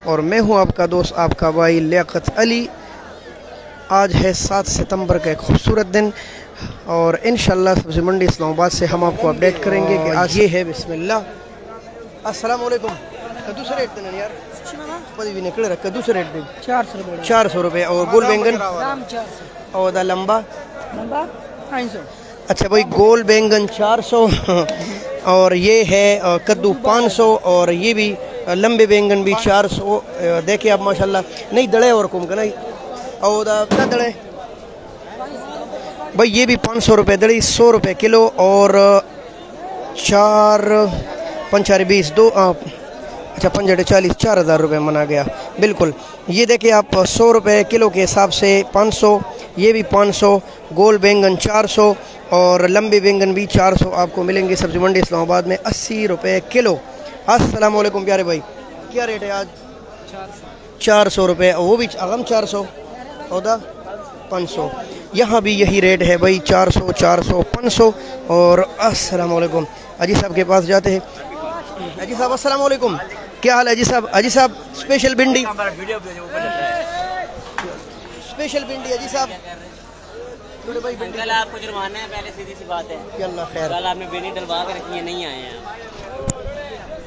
और मैं हूं आपका दोस्त, आपका भाई लियाकत अली। आज है 7 सितंबर का एक खूबसूरत दिन और इंशाल्लाह सब्ज़ी मंडी इस्लामाबाद से हम आपको अपडेट करेंगे कि आज ये है। बिस्मिल्लाह। अस्सलाम वालेकुम। कद्दू से रेट देना यार, पदी भी निकले रख। कद्दू से रेट दे 400 रुपये। और गोल बैंगन और दा लंबा 500। अच्छा भाई, गोल बैंगन 400 और ये है कद्दू 500 और ये भी लंबे बैंगन भी 400। देखिए आप माशाल्लाह। नहीं दड़े और कुम का नहीं और क्या दड़े भाई, ये भी 500 रुपये दड़ी, 100 रुपये किलो। और 4 5 20 2 अच्छा 5 40 4000 रुपये मना गया बिल्कुल। ये देखिए आप 100 रुपये किलो के हिसाब से 500, ये भी 500। गोल बैंगन 400 और लंबे बैंगन भी 400 आपको मिलेंगे सब्ज़ी मंडी इस्लामाबाद में 80 रुपये किलो। अस्सलाम वालेकुम प्यारे भाई, क्या रेट है आज? 400 रुपये। वो भी अगम 400 और 500। यहाँ भी यही रेट है भाई, 400 400 500। और अस्सलाम वालेकुम, अजी साहब के पास जाते हैं। अजी साहब अस्सलाम वालेकुम, क्या हाल है अजी साहब? अजी साहब स्पेशल भिंडी, स्पेशल भिंडी अजी साहब। भाई अंकल आपको जुर्माना है, पहले सीधी सी बात है कि अल्लाह खैर। कल आपने भिंडी डलवा कर रखी है, नहीं आए हैं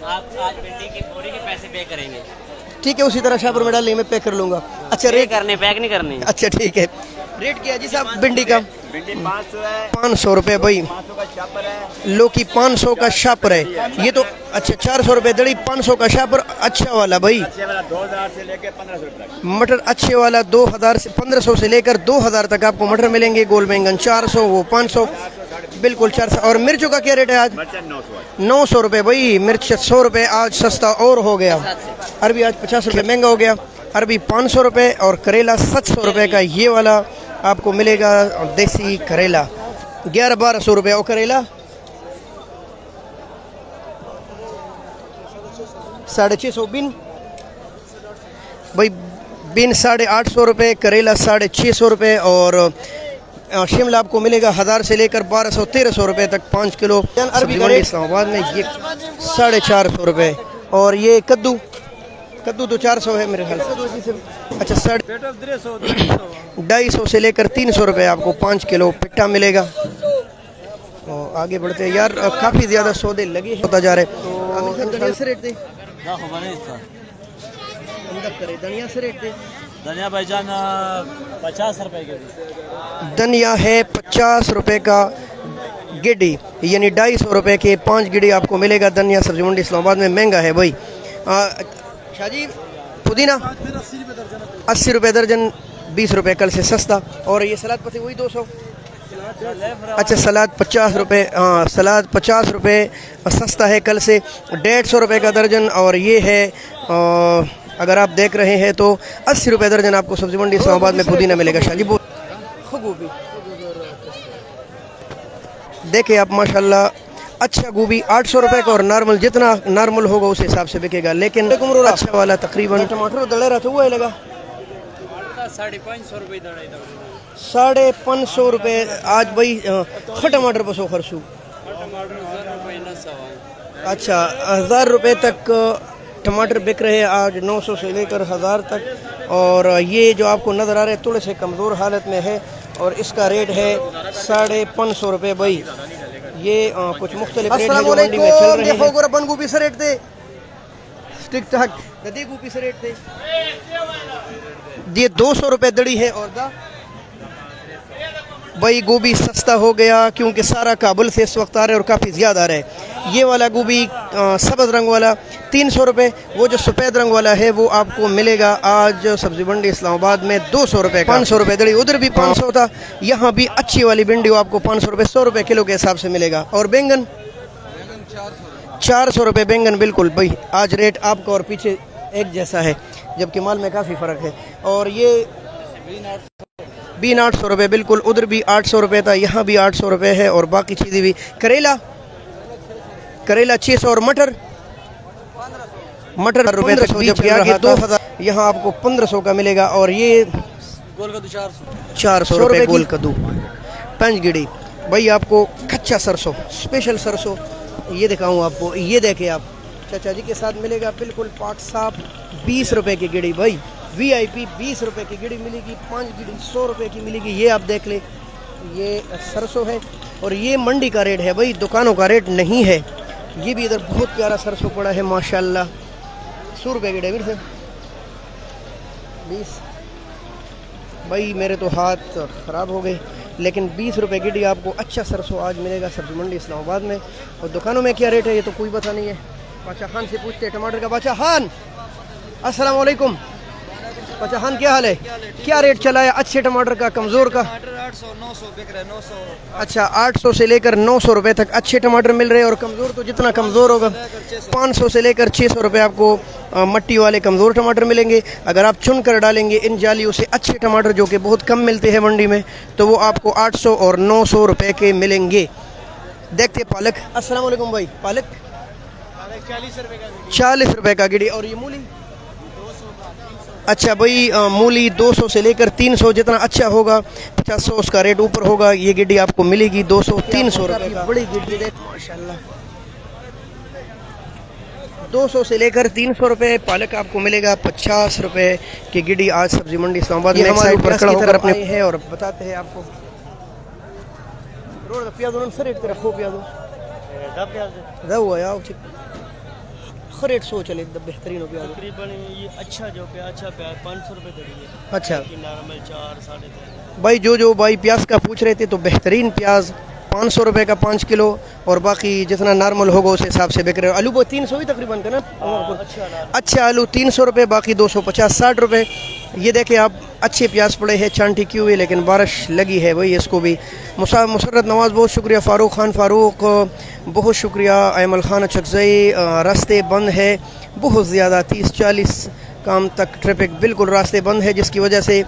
आप आज भिंडी की पूरी के पैसे पे करेंगे। ठीक है, उसी तरह शाहपुर में डालने मैं पे कर लूँगा। अच्छा रेट करने पैक नहीं करने। अच्छा ठीक है, रेट क्या जी साहब भिंडी का? भिंडी 500 है। 500 रुपये भाई। 500 का शापर है। लौकी 500 का शापर है ये तो। अच्छा 400 रुपये दड़ी, 500 का शापर अच्छा वाला भाई। अच्छे वाला 2000 से लेकर 1500 तक। मटर अच्छे वाला 2000 से 1500 से लेकर 2000 तक आपको मटर मिलेंगे। गोल बैंगन 400, वो 500 बिल्कुल 400। और मिर्चों का क्या रेट है आज? 900 रुपये भाई। मिर्च 100 रुपये आज सस्ता और हो गया। अरबी आज 50 रुपये महंगा हो गया। अरबी 500 रुपये और करेला 700 रुपये का ये वाला आपको मिलेगा देसी करेला। 1100-1200 रुपये। और करेला 650 बिन भाई, बिन 850 रुपये, करेला 650 रुपये। और शिमला आपको मिलेगा 1000 से लेकर 1200-1300 रुपये तक 5 किलो। अरबी का रेट इस्लामाबाद में ये 450 रुपये। और ये कद्दू तो 400 है मेरे ख्याल से। अच्छा 250 से लेकर 300 रुपये आपको 5 किलो पिट्ठा मिलेगा। और आगे बढ़ते हैं यार, काफ़ी ज़्यादा सौदे लगे होता जा रहे। धनिया से रेट दे, धनिया से रेट दे। धनिया भाईजान 50 रुपए के। धनिया है 50 रुपये का गिड्डी, यानी 250 रुपये के 5 गिड्डी आपको मिलेगा धनिया सब्जी मंडी इस्लामाबाद में। महंगा है भाई। शाहजी पुदीना 80 रुपये दर्जन, 20 रुपये कल से सस्ता। और ये सलाद पत्ती वही 200। अच्छा सलाद 50 रुपये। हाँ सलाद 50 रुपये सस्ता है कल से, 150 रुपये का दर्जन। और ये है अगर आप देख रहे हैं तो 80 रुपये दर्जन आपको सब्जी मंडी इस्लामाबाद में पुदीना मिलेगा। शाहजी गोभी देखिए आप माशाल्लाह, अच्छा गोभी 800 रुपये का और नॉर्मल जितना नॉर्मल होगा उस हिसाब से बिकेगा। लेकिन अच्छा वाला तकरीबन टमाटर दड़े रहा था वो लगा 550 रुपये। 550 रुपये आज भाई। टमाटर बसो खरसू। अच्छा 1000 रुपये तक टमाटर बिक रहे हैं आज, 900 से लेकर 1000 तक। और ये जो आपको नज़र आ रहे हैं थोड़े से कमज़ोर हालत में है और इसका रेट है 550 रुपये भाई। ये कुछ मुख्तलिफ रेट है जो मंडी में चल रहे हैं। बन गोभी से रेट दे, ठीक ठाक दे गोभी से रेट दे। ये 200 रुपये दड़ी है। और भाई गोभी सस्ता हो गया क्योंकि सारा काबुल से इस वक्त आ रहा है और काफ़ी ज़्यादा आ रहा है। ये वाला गोभी सब्ज़ रंग वाला 300 रुपये। वो जो सफ़ेद रंग वाला है वो आपको मिलेगा आज सब्ज़ी मंडी इस्लामाबाद में 200 रुपये। 500 रुपये दड़ी, उधर भी 500 था। यहाँ भी अच्छी वाली भिंडी वो आपको 500 रुपये 100 रुपये किलो के हिसाब से मिलेगा। और बैंगन 400 रुपये बैंगन बिल्कुल भाई। आज रेट आपका और पीछे एक जैसा है जबकि माल में काफ़ी फ़र्क है। और ये बीन 800 रुपये बिल्कुल, उधर भी 800 रुपये था, यहाँ भी 800 रुपये है। और बाकी चीज़ें भी। करेला 600 और मटर रुपये तक, जबकि आगे 2000 यहाँ आपको 1500 का मिलेगा। और ये गोल कद्दू 400 रुपये गोल कद्दू 5 गिड़ी भाई। आपको कच्चा सरसों, स्पेशल सरसों ये दिखाऊँ आपको। ये देखें आप, चाचा जी के साथ मिलेगा बिल्कुल पाक साफ 20 रुपए की गिड़ी भाई, VIP 20 रुपए की गिड़ी मिलेगी, 5 गिड़ी 100 रुपए की मिलेगी। ये आप देख ले, ये सरसों है और ये मंडी का रेट है भाई, दुकानों का रेट नहीं है। ये भी इधर बहुत प्यारा सरसों पड़ा है माशाल्लाह, 100 रुपए गिड़ी फिर से 20। भाई मेरे तो हाथ ख़राब हो गए, लेकिन 20 रुपए गिड़ी आपको अच्छा सरसों आज मिलेगा सब्जी मंडी इस्लामाबाद में। और दुकानों में क्या रेट है ये तो कोई पता नहीं है। बादशाह खान से पूछते हैं टमाटर का। बादशाह खान अस्सलाम वालेकुम। बादशाह खान क्या हाल है, क्या रेट चला है अच्छे टमाटर का, कमज़ोर का? 800 900 बिक रहा है, 900। अच्छा 800 से लेकर 900 रुपए तक अच्छे टमाटर मिल रहे हैं। और कमज़ोर तो जितना कमज़ोर होगा 500 से लेकर 600 रुपए आपको मट्टी वाले कमज़ोर टमाटर मिलेंगे। अगर आप चुन कर डालेंगे इन जालियों से अच्छे टमाटर जो कि बहुत कम मिलते हैं मंडी में, तो वो आपको 800 और 900 रुपए के मिलेंगे। देखते पालक। अस्सलाम वालेकुम भाई। पालक 40 रुपए का गिड़ी। और ये मूली? अच्छा भाई मूली 200 से लेकर 300, जितना अच्छा होगा 50 उसका रेट ऊपर होगा। ये गिड्डी आपको मिलेगी 200-300 रुपए का। बड़ी गिड्डी देख माशाल्लाह, 200 से लेकर 300 रुपए। पालक आपको मिलेगा 50 रुपए की गिड्डी आज सब्जी मंडी इस्लामाबाद में। हमारे ऊपर खड़ा होकर अपने है और बताते हैं आपको। रोड प्याज सर एक तरफ खो प्याज हुआ यार रेट सोच चले एकदम बेहतरीन हो प्याज। तकरीबन ये अच्छा जो प्याज, अच्छा प्याज 500 रुपए दे रही है। अच्छा नॉर्मल 4 3.5। भाई जो भाई प्याज का पूछ रहे थे, तो बेहतरीन प्याज 500 रुपए का 5 किलो, और बाकी जितना नॉर्मल होगा उस हिसाब से बिक रहे हो। आलू वो 300 ही तकरीबन का ना। अच्छा आलू 300 रुपए, बाकी 250-60 रुपए। ये देखे आप अच्छे प्याज पड़े हैं, चांटी की हुई, लेकिन बारिश लगी है भाई इसको भी। मुसर्रत नवाज़ बहुत शुक्रिया, फ़ारूक खान फ़ारूक बहुत शुक्रिया, अयमल खान चकजई। रास्ते बंद है बहुत ज़्यादा, 30-40 काम तक ट्रैफिक बिल्कुल रास्ते बंद है, जिसकी वजह से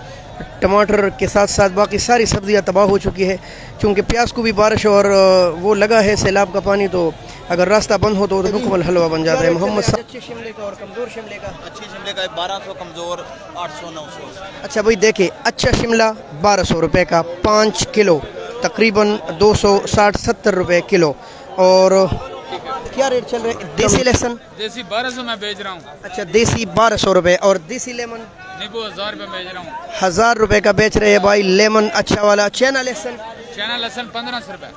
टमाटर के साथ साथ बाकी सारी सब्जियां तबाह हो चुकी है। चूँकि प्याज को भी बारिश और वो लगा है सैलाब का पानी, तो अगर रास्ता बंद हो तो मुकम्मल हलवा बन जाता है। मोहम्मद अच्छे शिमले का और कमज़ोर शिमले का? अच्छी शिमले का 1200, कमज़ोर 800 900। अच्छा भाई देखिए, अच्छा शिमला 1200 रुपए का 5 किलो, तकरीबन 260-70 रुपए किलो। और क्या रेट चल रहा है? देसी लहसुन? देसी 1200 में बेच रहा हूँ। अच्छा देसी 1200 रुपए। और देसी लेमन? नींबू 1000 रुपए बेच रहा हूँ। 1000 रुपए का बेच रहे हैं भाई लेमन अच्छा वाला। चैना लहसुन? चना लहसुन 1500 रुपए।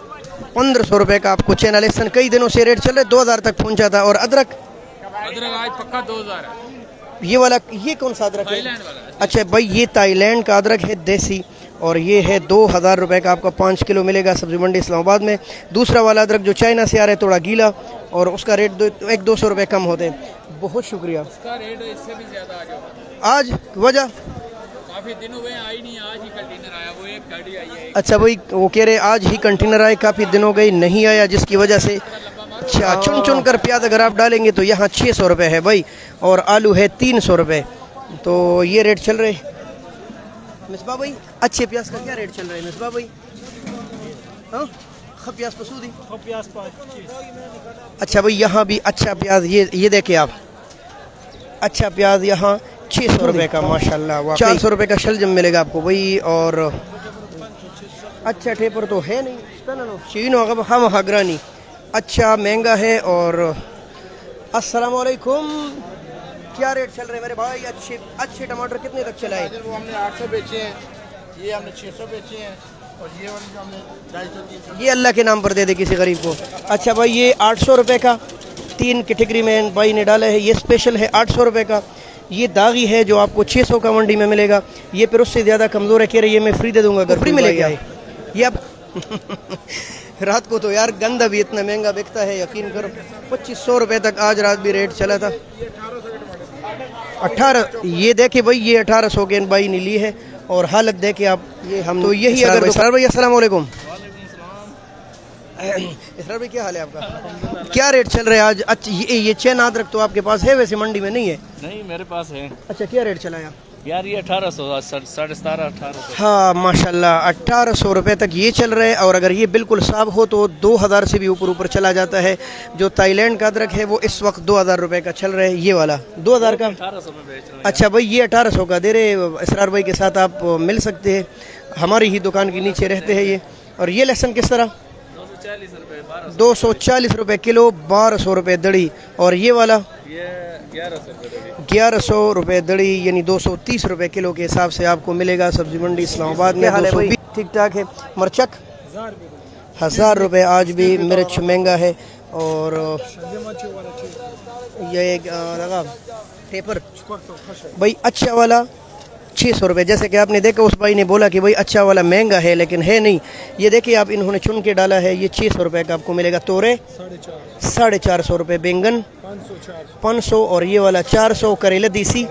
1500 रुपए का आपको चैना लहसुन कई दिनों से रेट चल रहा है, 2000 तक पहुंचा था। और अदरक? अदरक आज पक्का 2000 है। ये वाला, ये कौन सा अदरक है? थाईलैंड वाला। अच्छा भाई ये थाईलैंड का अदरक है देसी, और ये है 2000 रुपए का आपका 5 किलो मिलेगा सब्जी मंडी इस्लामाबाद में। दूसरा वाला अदरक जो चाइना से आ रहा है थोड़ा गीला, और उसका रेट 100-200 रुपए कम होते हैं। बहुत शुक्रिया। उसका रेट इससे भी ज्यादा आज आज वजह काफी दिन हो गए आई नहीं, आज ही कंटेनर आया, वो एक गाड़ी आई है। अच्छा भाई वो कह रहे आज ही कंटेनर आए, काफ़ी दिन हो गए नहीं आया, जिसकी वजह से अच्छा चुन चुन कर प्याज अगर आप डालेंगे तो यहाँ 600 रुपये है भाई, और आलू है 300 रुपये। तो ये रेट चल रहे। मिसबा भाई अच्छे प्याज का क्या रेट चल रहा है मिसबा भाई? हाँ प्याज पसूदी? अच्छा भाई यहाँ भी अच्छा प्याज, ये देखे आप, अच्छा प्याज यहाँ 600 रुपये का माशाल्लाह। 400 रुपये का शलजम मिलेगा आपको भाई। और अच्छा ठेपर तो है नहीं, चीनो हम हगरानी अच्छा महंगा है। और अस्सलाम वालेकुम, क्या रेट चल रहे हैं मेरे भाई? अच्छे टमाटर कितने तक चलाए? वो हमने 800 बेचे हैं, ये हमने 600 बेचे हैं, और ये वाले जो हमने 250-300। ये अल्लाह के नाम पर दे दे किसी गरीब को। अच्छा भाई ये 800 रुपये का 3 कैटेगरी में भाई ने डाला है, ये स्पेशल है 800 रुपये का। ये दागी है जो आपको 600 का मंडी में मिलेगा। ये फिर उससे ज़्यादा कमज़ोर है, कह रही है मैं फ्री दे दूंगा अगर फ्री मिलेगा। ये अब रात को तो यार गंदा भी इतना महंगा बिकता है, यकीन करो 2500 रुपये तक आज रात भी रेट चला था। 18 ये देखे भाई, ये 1800 के भाई ने ली है। और हालत देखे आप, ये हम तो यही अगर सर भाई अस्सलाम वालेकुम। इसरार भाई क्या हाल है आपका? क्या रेट चल रहा है आज? अच्छा ये चैन अदरक तो आपके पास है, वैसे मंडी में नहीं है? नहीं मेरे पास है अच्छा क्या रेट चला है यार? ये 1800, 17,500-1800। हाँ माशाल्लाह 1800 रुपये तक ये चल रहा है। और अगर ये बिल्कुल साफ हो तो 2000 से भी ऊपर चला जाता है। जो थाईलैंड का अदरक है वो इस वक्त 2000 रुपये का चल रहा है। ये वाला 2000 का 1800 में बेच रहे हैं। अच्छा भाई ये 1800 का दे रहे। इसरार भाई के साथ आप मिल सकते हैं, हमारी ही दुकान के नीचे रहते हैं ये। और ये लहसुन किस तरह? 240 रुपये किलो, 1200 रुपये दड़ी। और ये वाला? ये 1100 रुपये 1100 रुपये दड़ी, यानी 230 रुपये किलो के हिसाब से आपको मिलेगा सब्जी मंडी इस्लामाबाद में। हाल है भाई? ठीक ठाक है। मरचक 1000 रुपये, आज भी मिर्च महंगा है। और ये एक लगा टेपर भाई अच्छा वाला 600 रुपये। जैसे कि आपने देखा, उस भाई ने बोला कि भाई अच्छा वाला महंगा है, लेकिन है नहीं। ये देखिए आप, इन्होंने चुन के डाला है, ये 600 रुपये का आपको मिलेगा। तोरे 450 रुपये, बैंगन 500 और ये वाला 400, करेला देसी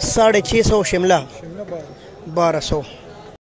650, शिमला 1200।